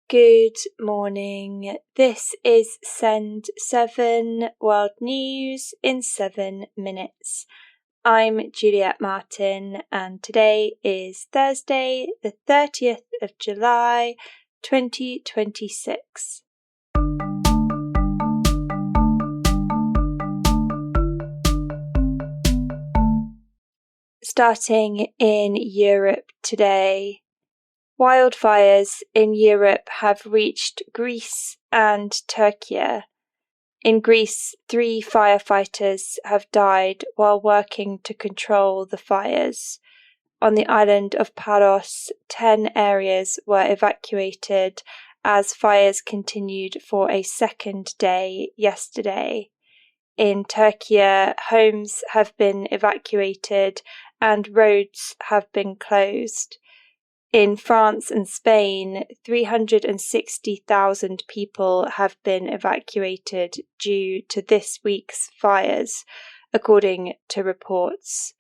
Good morning. This is Send 7 World News in 7 minutes. I'm Juliet Martin, and today is Thursday, the 30th of July, 2026. Starting in Europe today. Wildfires in Europe have reached Greece and Turkey. In Greece, 3 firefighters have died while working to control the fires. On the island of Paros, 10 areas were evacuated as fires continued for a second day yesterday. In Turkey, homes have been evacuated and roads have been closed. In France and Spain, 360,000 people have been evacuated due to this week's fires, according to reports.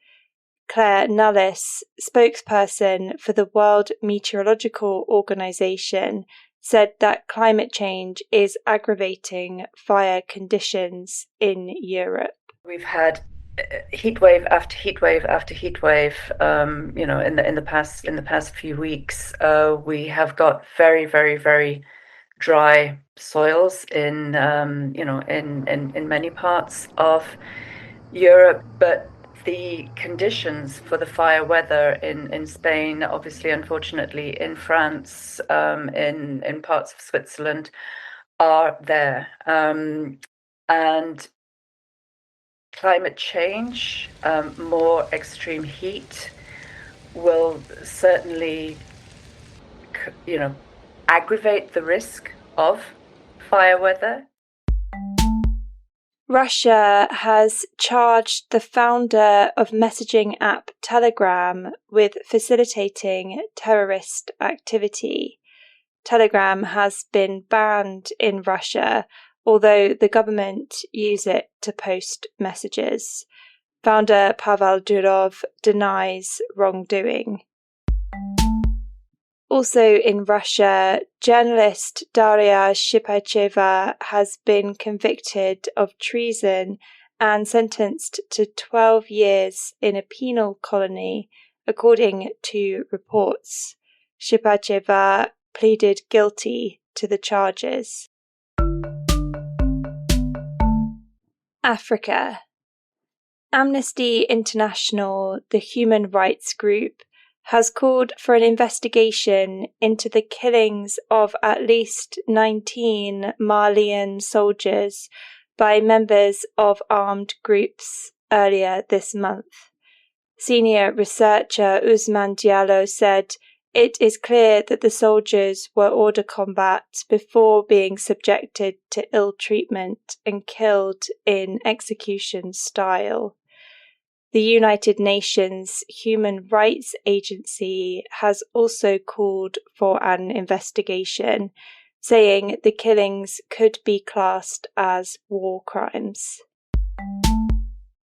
Claire Nullis, spokesperson for the World Meteorological Organization, said that climate change is aggravating fire conditions in Europe. We've had heat wave after heat wave after heat wave. In the past few weeks, we have got very, very, very dry soils in many parts of Europe, but the conditions for the fire weather in Spain, obviously, unfortunately, in France, in parts of Switzerland, are there, and climate change, more extreme heat will certainly, aggravate the risk of fire weather. Russia has charged the founder of messaging app Telegram with facilitating terrorist activity. Telegram has been banned in Russia, although the government use it to post messages. Founder Pavel Durov denies wrongdoing. Also in Russia, journalist Daria Shipacheva has been convicted of treason and sentenced to 12 years in a penal colony, according to reports. Shipacheva pleaded guilty to the charges. Africa. Amnesty International, the human rights group, has called for an investigation into the killings of at least 19 Malian soldiers by members of armed groups earlier this month. Senior researcher Ousmane Diallo said, "It is clear that the soldiers were order combat before being subjected to ill treatment and killed in execution style." The United Nations Human Rights Agency has also called for an investigation, saying the killings could be classed as war crimes.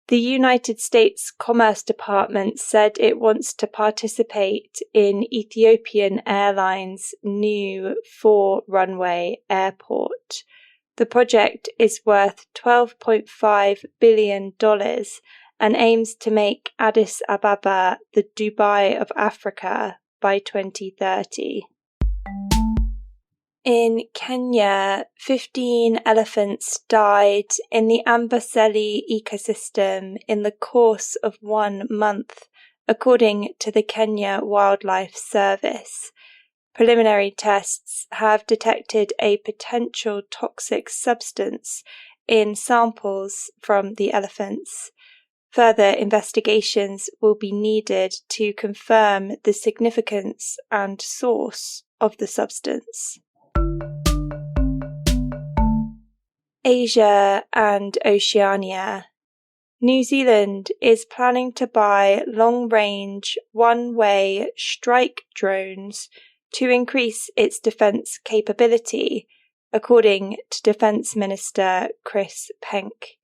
The United States Commerce Department said it wants to participate in Ethiopian Airlines' new 4-runway airport. The project is worth $12.5 billion and aims to make Addis Ababa the Dubai of Africa by 2030. In Kenya, 15 elephants died in the Amboseli ecosystem in the course of 1 month, according to the Kenya Wildlife Service. Preliminary tests have detected a potential toxic substance in samples from the elephants. Further investigations will be needed to confirm the significance and source of the substance. Asia and Oceania. New Zealand is planning to buy long-range, one-way strike drones to increase its defence capability, according to Defence Minister Chris Penk.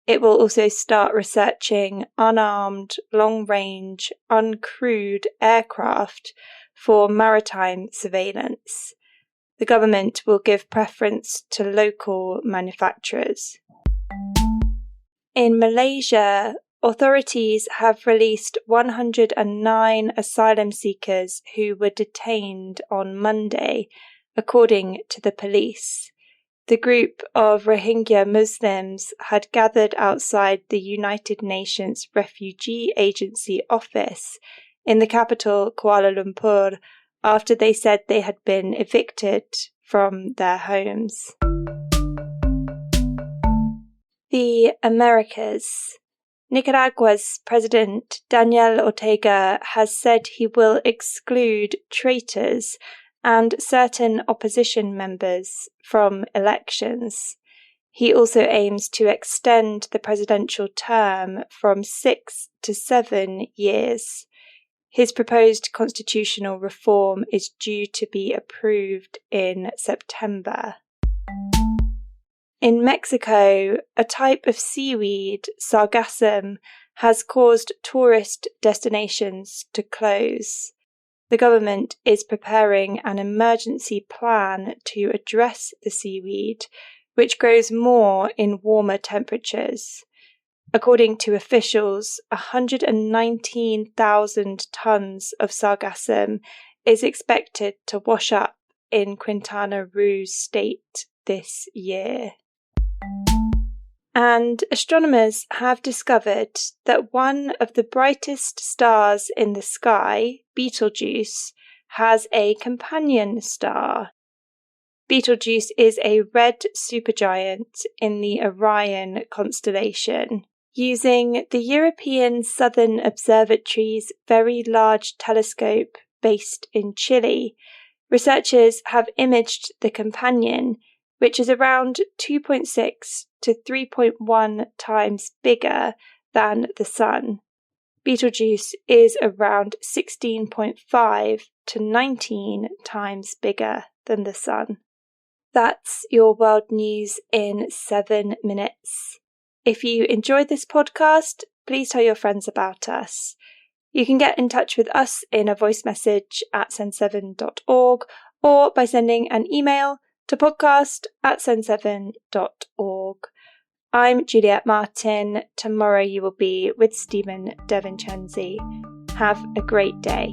It will also start researching unarmed, long-range, uncrewed aircraft for maritime surveillance. The government will give preference to local manufacturers. In Malaysia, authorities have released 109 asylum seekers who were detained on Monday, according to the police. The group of Rohingya Muslims had gathered outside the United Nations Refugee Agency office in the capital, Kuala Lumpur, after they said they had been evicted from their homes. The Americas. Nicaragua's President Daniel Ortega has said he will exclude traitors and certain opposition members from elections. He also aims to extend the presidential term from 6 to 7 years. His proposed constitutional reform is due to be approved in September. In Mexico, a type of seaweed, sargassum, has caused tourist destinations to close. The government is preparing an emergency plan to address the seaweed, which grows more in warmer temperatures. According to officials, 119,000 tons of sargassum is expected to wash up in Quintana Roo State this year. And astronomers have discovered that one of the brightest stars in the sky, Betelgeuse, has a companion star. Betelgeuse is a red supergiant in the Orion constellation. Using the European Southern Observatory's Very Large Telescope based in Chile, researchers have imaged the companion, which is around 2.6 to 3.1 times bigger than the Sun. Betelgeuse is around 16.5 to 19 times bigger than the Sun. That's your world news in 7 minutes. If you enjoyed this podcast, please tell your friends about us. You can get in touch with us in a voice message at sen7.org or by sending an email to podcast@sen7.org. I'm Juliet Martin. Tomorrow you will be with Stephen De Vincenzi. Have a great day.